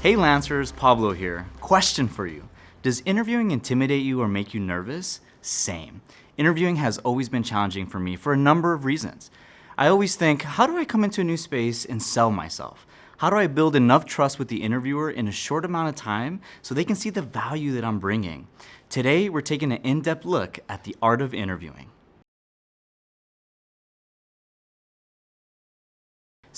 Hey Lancers, Pablo here. Question for you. Does interviewing intimidate you or make you nervous? Same. Interviewing has always been challenging for me for a number of reasons. I always think, how do I come into a new space and sell myself? How do I build enough trust with the interviewer in a short amount of time so they can see the value that I'm bringing? Today, we're taking an in-depth look at the art of interviewing.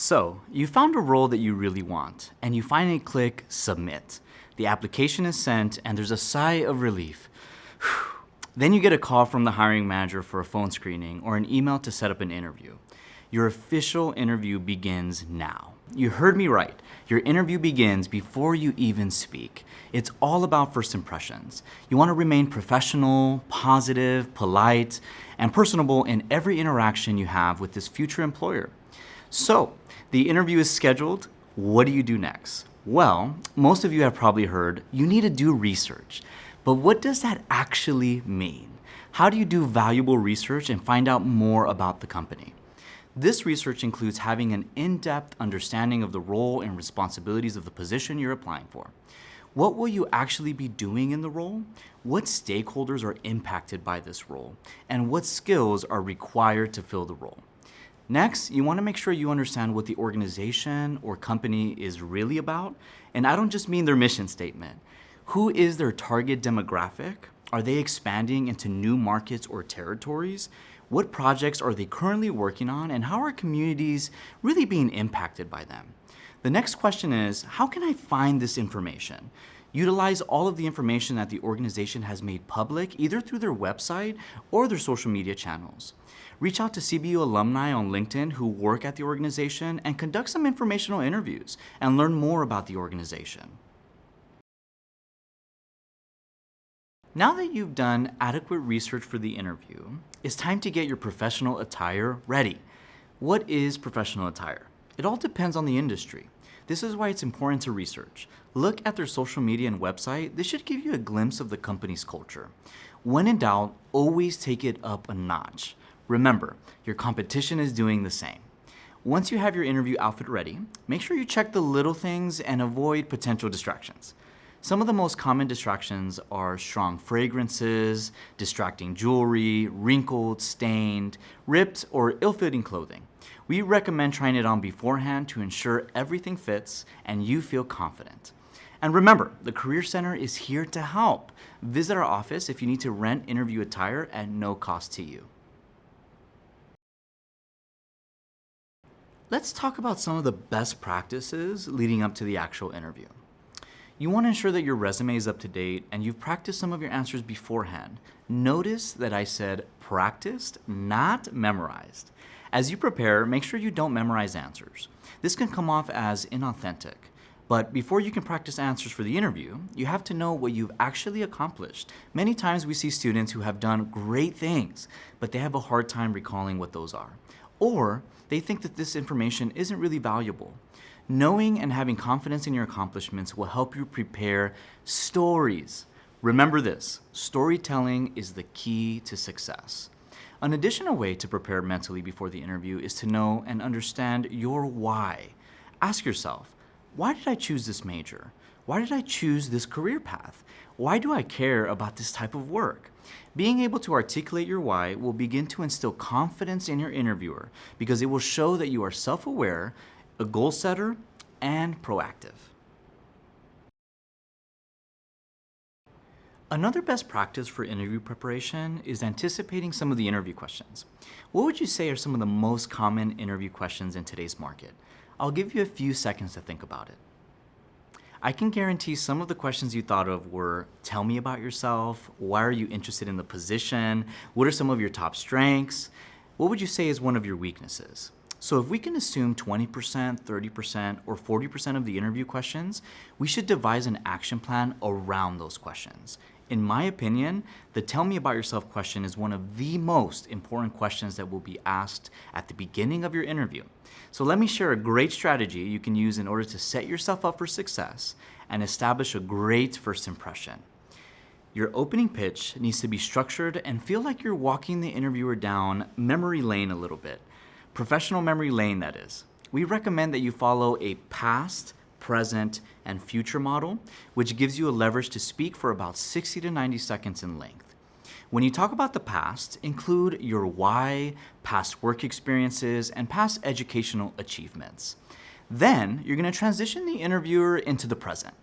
So, you found a role that you really want, and you finally click Submit. The application is sent, and there's a sigh of relief. Then you get a call from the hiring manager for a phone screening or an email to set up an interview. Your official interview begins now. You heard me right. Your interview begins before you even speak. It's all about first impressions. You want to remain professional, positive, polite, and personable in every interaction you have with this future employer. So, the interview is scheduled. What do you do next? Well, most of you have probably heard you need to do research. But what does that actually mean? How do you do valuable research and find out more about the company? This research includes having an in-depth understanding of the role and responsibilities of the position you're applying for. What will you actually be doing in the role? What stakeholders are impacted by this role? And what skills are required to fill the role? Next, you want to make sure you understand what the organization or company is really about. And I don't just mean their mission statement. Who is their target demographic? Are they expanding into new markets or territories? What projects are they currently working on? And how are communities really being impacted by them? The next question is, how can I find this information? Utilize all of the information that the organization has made public, either through their website or their social media channels. Reach out to CBU alumni on LinkedIn who work at the organization and conduct some informational interviews and learn more about the organization. Now that you've done adequate research for the interview, it's time to get your professional attire ready. What is professional attire? It all depends on the industry. This is why it's important to research. Look at their social media and website. This should give you a glimpse of the company's culture. When in doubt, always take it up a notch. Remember, your competition is doing the same. Once you have your interview outfit ready, make sure you check the little things and avoid potential distractions. Some of the most common distractions are strong fragrances, distracting jewelry, wrinkled, stained, ripped, or ill-fitting clothing. We recommend trying it on beforehand to ensure everything fits and you feel confident. And remember, the Career Center is here to help. Visit our office if you need to rent interview attire at no cost to you. Let's talk about some of the best practices leading up to the actual interview. You want to ensure that your resume is up to date and you've practiced some of your answers beforehand. Notice that I said practiced, not memorized. As you prepare, make sure you don't memorize answers. This can come off as inauthentic. But before you can practice answers for the interview, you have to know what you've actually accomplished. Many times we see students who have done great things, but they have a hard time recalling what those are. Or they think that this information isn't really valuable. Knowing and having confidence in your accomplishments will help you prepare stories. Remember this, storytelling is the key to success. An additional way to prepare mentally before the interview is to know and understand your why. Ask yourself, why did I choose this major? Why did I choose this career path? Why do I care about this type of work? Being able to articulate your why will begin to instill confidence in your interviewer because it will show that you are self-aware, a goal setter, and proactive. Another best practice for interview preparation is anticipating some of the interview questions. What would you say are some of the most common interview questions in today's market? I'll give you a few seconds to think about it. I can guarantee some of the questions you thought of were, tell me about yourself, why are you interested in the position, what are some of your top strengths, what would you say is one of your weaknesses? So if we can assume 20%, 30%, or 40% of the interview questions, we should devise an action plan around those questions. In my opinion, the tell me about yourself question is one of the most important questions that will be asked at the beginning of your interview. So let me share a great strategy you can use in order to set yourself up for success and establish a great first impression. Your opening pitch needs to be structured and feel like you're walking the interviewer down memory lane a little bit. Professional memory lane, that is. We recommend that you follow a past, present, and future model, which gives you a leverage to speak for about 60 to 90 seconds in length. When you talk about the past, include your why, past work experiences, and past educational achievements. Then, you're going to transition the interviewer into the present.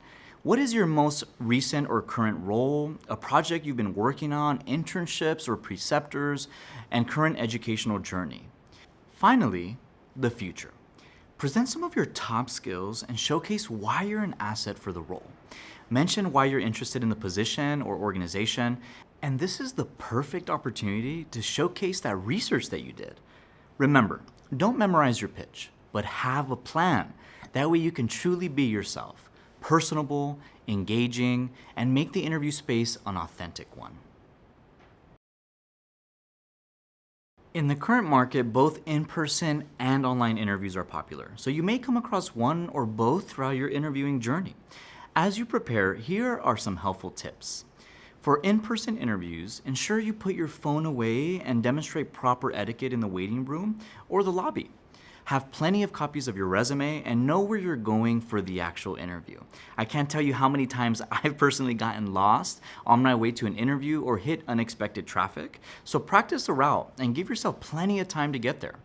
What is your most recent or current role, a project you've been working on, internships or preceptors, and current educational journey? Finally, the future. Present some of your top skills and showcase why you're an asset for the role. Mention why you're interested in the position or organization, and this is the perfect opportunity to showcase that research that you did. Remember, don't memorize your pitch, but have a plan. That way you can truly be yourself, personable, engaging, and make the interview space an authentic one. In the current market, both in-person and online interviews are popular, so you may come across one or both throughout your interviewing journey. As you prepare, here are some helpful tips. For in-person interviews, ensure you put your phone away and demonstrate proper etiquette in the waiting room or the lobby. Have plenty of copies of your resume and know where you're going for the actual interview. I can't tell you how many times I've personally gotten lost on my way to an interview or hit unexpected traffic, so practice the route and give yourself plenty of time to get there.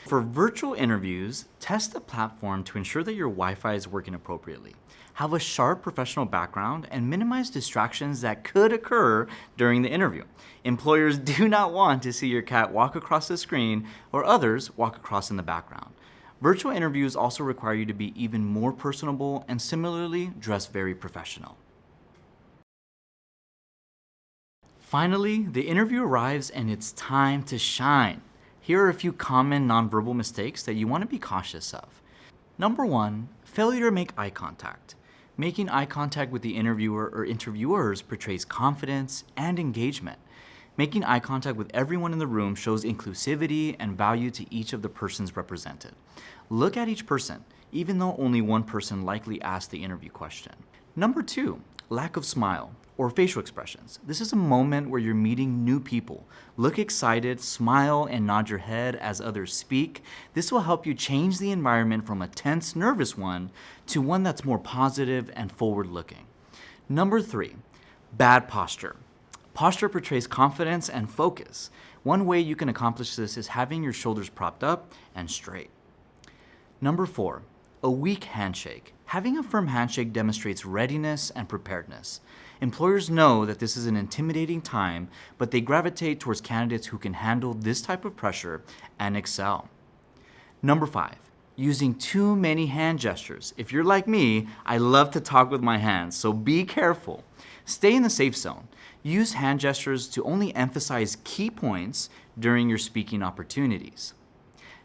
For virtual interviews, test the platform to ensure that your Wi-Fi is working appropriately. Have a sharp professional background and minimize distractions that could occur during the interview. Employers do not want to see your cat walk across the screen or others walk across in the background. Virtual interviews also require you to be even more personable and similarly dress very professional. Finally, the interview arrives and it's time to shine. Here are a few common nonverbal mistakes that you want to be cautious of. Number 1, failure to make eye contact. Making eye contact with the interviewer or interviewers portrays confidence and engagement. Making eye contact with everyone in the room shows inclusivity and value to each of the persons represented. Look at each person, even though only one person likely asked the interview question. Number 2, lack of smile or facial expressions. This is a moment where you're meeting new people. Look excited, smile, and nod your head as others speak. This will help you change the environment from a tense, nervous one to one that's more positive and forward-looking. Number 3, bad posture. Posture portrays confidence and focus. One way you can accomplish this is having your shoulders propped up and straight. Number 4, a weak handshake. Having a firm handshake demonstrates readiness and preparedness. Employers know that this is an intimidating time, but they gravitate towards candidates who can handle this type of pressure and excel. Number 5, using too many hand gestures. If you're like me, I love to talk with my hands, so be careful. Stay in the safe zone. Use hand gestures to only emphasize key points during your speaking opportunities.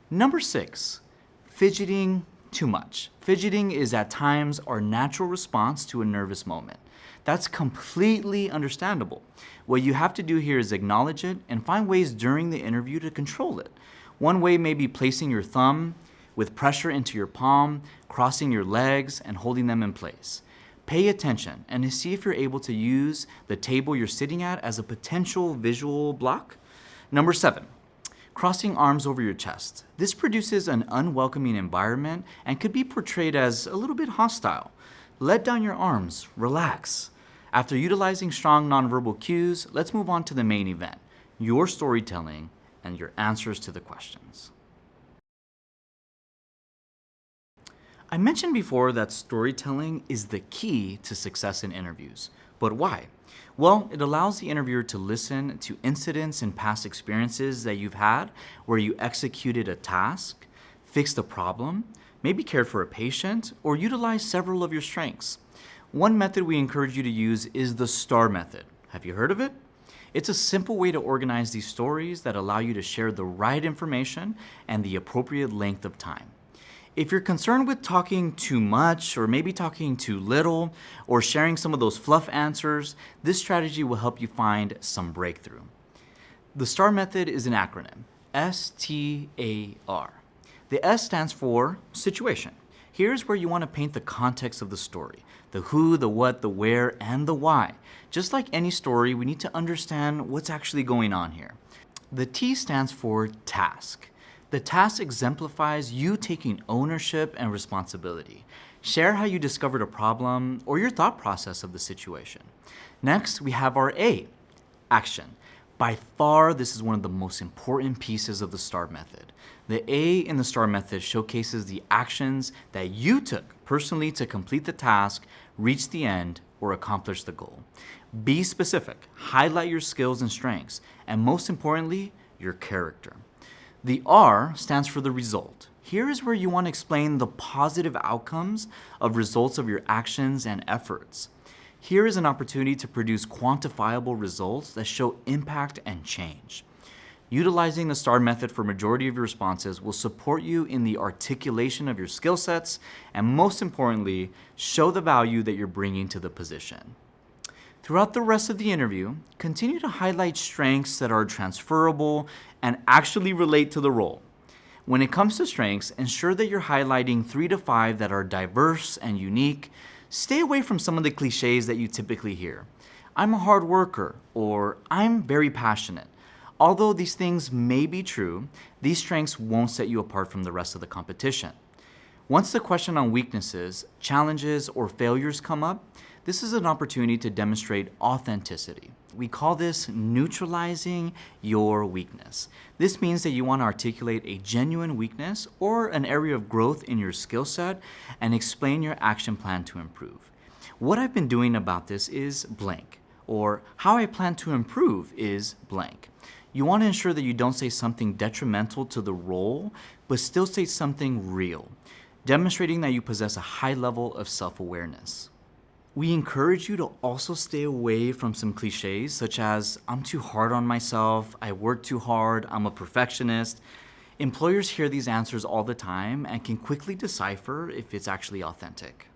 Number 6, fidgeting too much. Fidgeting is at times our natural response to a nervous moment. That's completely understandable. What you have to do here is acknowledge it and find ways during the interview to control it. One way may be placing your thumb with pressure into your palm, crossing your legs, and holding them in place. Pay attention and see if you're able to use the table you're sitting at as a potential visual block. Number 7, crossing arms over your chest. This produces an unwelcoming environment and could be portrayed as a little bit hostile. Let down your arms, relax. After utilizing strong nonverbal cues, let's move on to the main event, your storytelling and your answers to the questions. I mentioned before that storytelling is the key to success in interviews. But why? Well, it allows the interviewer to listen to incidents and past experiences that you've had where you executed a task, fixed a problem, maybe cared for a patient, or utilized several of your strengths. One method we encourage you to use is the STAR method. Have you heard of it? It's a simple way to organize these stories that allow you to share the right information and the appropriate length of time. If you're concerned with talking too much or maybe talking too little or sharing some of those fluff answers, this strategy will help you find some breakthrough. The STAR method is an acronym, STAR. The S stands for situation. Here's where you want to paint the context of the story, the who, the what, the where, and the why. Just like any story, we need to understand what's actually going on here. The T stands for task. The task exemplifies you taking ownership and responsibility. Share how you discovered a problem or your thought process of the situation. Next, we have our A, action. By far, this is one of the most important pieces of the STAR method. The A in the STAR method showcases the actions that you took personally to complete the task, reach the end, or accomplish the goal. Be specific, highlight your skills and strengths, and most importantly, your character. The R stands for the result. Here is where you want to explain the positive outcomes of results of your actions and efforts. Here is an opportunity to produce quantifiable results that show impact and change. Utilizing the STAR method for majority of your responses will support you in the articulation of your skill sets and, most importantly, show the value that you're bringing to the position. Throughout the rest of the interview, continue to highlight strengths that are transferable and actually relate to the role. When it comes to strengths, ensure that you're highlighting 3 to 5 that are diverse and unique. Stay away from some of the cliches that you typically hear. I'm a hard worker, or I'm very passionate. Although these things may be true, these strengths won't set you apart from the rest of the competition. Once the question on weaknesses, challenges, or failures come up, this is an opportunity to demonstrate authenticity. We call this neutralizing your weakness. This means that you want to articulate a genuine weakness or an area of growth in your skill set and explain your action plan to improve. What I've been doing about this is blank, or how I plan to improve is blank. You want to ensure that you don't say something detrimental to the role, but still say something real, demonstrating that you possess a high level of self-awareness. We encourage you to also stay away from some cliches such as, I'm too hard on myself, I work too hard, I'm a perfectionist. Employers hear these answers all the time and can quickly decipher if it's actually authentic.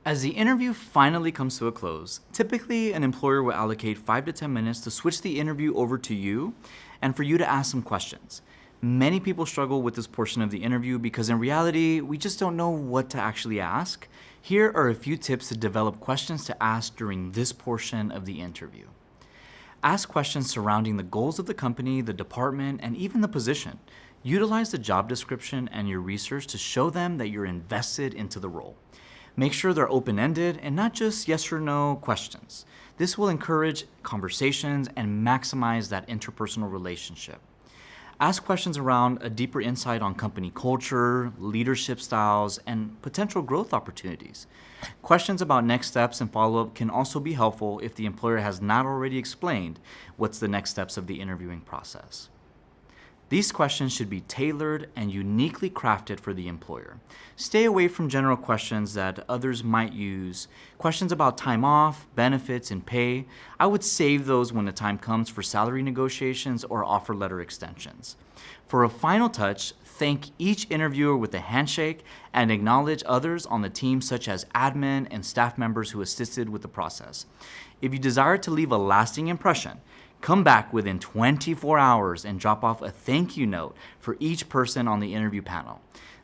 As the interview finally comes to a close, typically an employer will allocate 5 to 10 minutes to switch the interview over to you and for you to ask some questions. Many people struggle with this portion of the interview because in reality, we just don't know what to actually ask. Here are a few tips to develop questions to ask during this portion of the interview. Ask questions surrounding the goals of the company, the department, and even the position. Utilize the job description and your research to show them that you're invested into the role. Make sure they're open-ended and not just yes or no questions. This will encourage conversations and maximize that interpersonal relationship. Ask questions around a deeper insight on company culture, leadership styles, and potential growth opportunities. Questions about next steps and follow-up can also be helpful if the employer has not already explained what's the next steps of the interviewing process. These questions should be tailored and uniquely crafted for the employer. Stay away from general questions that others might use. Questions about time off, benefits, and pay. I would save those when the time comes for salary negotiations or offer letter extensions. For a final touch, thank each interviewer with a handshake and acknowledge others on the team such as admin and staff members who assisted with the process. If you desire to leave a lasting impression, come back within 24 hours and drop off a thank you note for each person on the interview panel.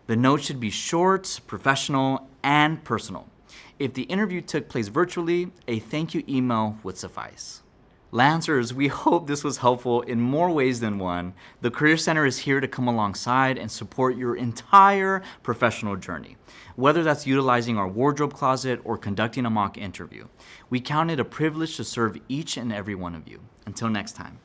The note should be short, professional, and personal. If the interview took place virtually, a thank you email would suffice. Lancers, we hope this was helpful in more ways than one. The Career Center is here to come alongside and support your entire professional journey, whether that's utilizing our wardrobe closet or conducting a mock interview. We count it a privilege to serve each and every one of you. Until next time.